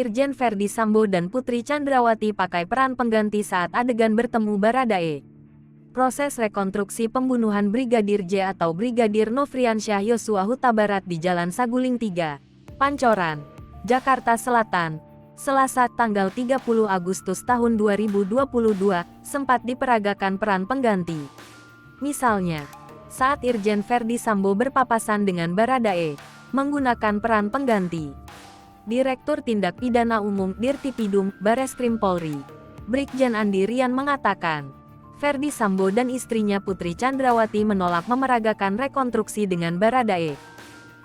Irjen Verdi Sambo dan Putri Chandrawati pakai peran pengganti saat adegan bertemu Baradae. Proses rekonstruksi pembunuhan Brigadir J atau Brigadir Nofriansyah Yosua Huta Barat di Jalan Saguling 3, Pancoran, Jakarta Selatan, Selasa tanggal 30 Agustus tahun 2022, sempat diperagakan peran pengganti. Misalnya, saat Irjen Verdi Sambo berpapasan dengan Baradae, menggunakan peran pengganti. Direktur Tindak Pidana Umum Dirtipidum, Bareskrim Polri, Brigjen Andi Rian mengatakan, Verdi Sambo dan istrinya Putri Chandrawati menolak memeragakan rekonstruksi dengan Baradae.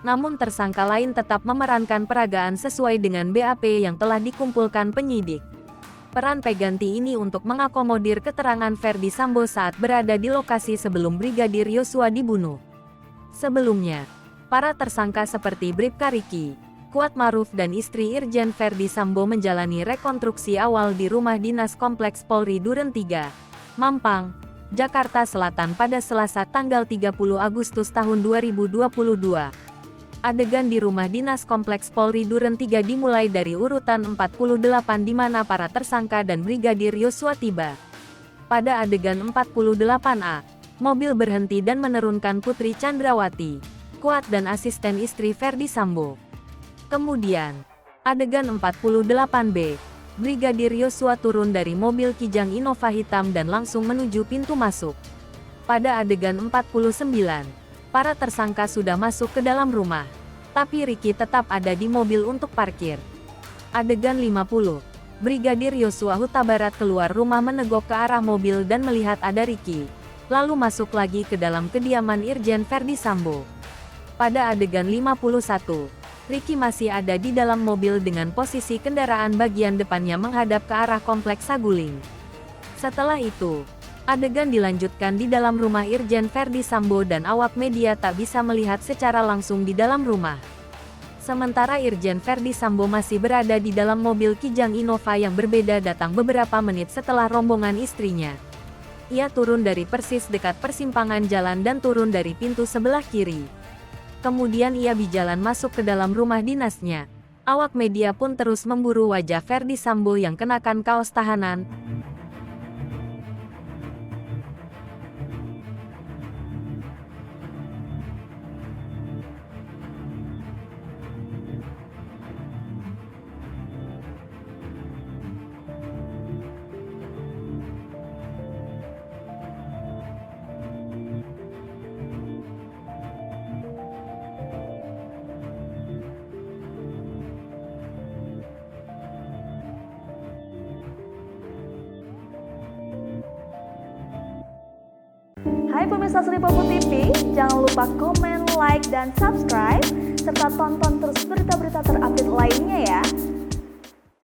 Namun tersangka lain tetap memerankan peragaan sesuai dengan BAP yang telah dikumpulkan penyidik. Peran pengganti ini untuk mengakomodir keterangan Verdi Sambo saat berada di lokasi sebelum Brigadir Yosua dibunuh. Sebelumnya, para tersangka seperti Bribka Riki, Kuat Maruf dan istri Irjen Verdi Sambo menjalani rekonstruksi awal di rumah dinas Kompleks Polri Duren 3, Mampang, Jakarta Selatan pada Selasa tanggal 30 Agustus tahun 2022. Adegan di rumah dinas Kompleks Polri Duren 3 dimulai dari urutan 48 di mana para tersangka dan Brigadir Yosua tiba. Pada adegan 48A, mobil berhenti dan menurunkan Putri Chandrawati, Kuat dan asisten istri Verdi Sambo. Kemudian, adegan 48B, Brigadir Yosua turun dari mobil Kijang Innova hitam dan langsung menuju pintu masuk. Pada adegan 49, para tersangka sudah masuk ke dalam rumah, tapi Riki tetap ada di mobil untuk parkir. Adegan 50, Brigadir Yosua Huta Barat keluar rumah menegok ke arah mobil dan melihat ada Riki, lalu masuk lagi ke dalam kediaman Irjen Verdi Sambo. Pada adegan 51, Riki masih ada di dalam mobil dengan posisi kendaraan bagian depannya menghadap ke arah Kompleks Saguling. Setelah itu, adegan dilanjutkan di dalam rumah Irjen Verdi Sambo dan awak media tak bisa melihat secara langsung di dalam rumah. Sementara Irjen Verdi Sambo masih berada di dalam mobil Kijang Innova yang berbeda datang beberapa menit setelah rombongan istrinya. Ia turun dari persis dekat persimpangan jalan dan turun dari pintu sebelah kiri. Kemudian ia berjalan masuk ke dalam rumah dinasnya. Awak media pun terus memburu wajah Verdi Sambo yang kenakan kaos tahanan. Hai pemirsa Sri Popo TV, jangan lupa komen, like, dan subscribe, serta tonton terus berita-berita terupdate lainnya ya.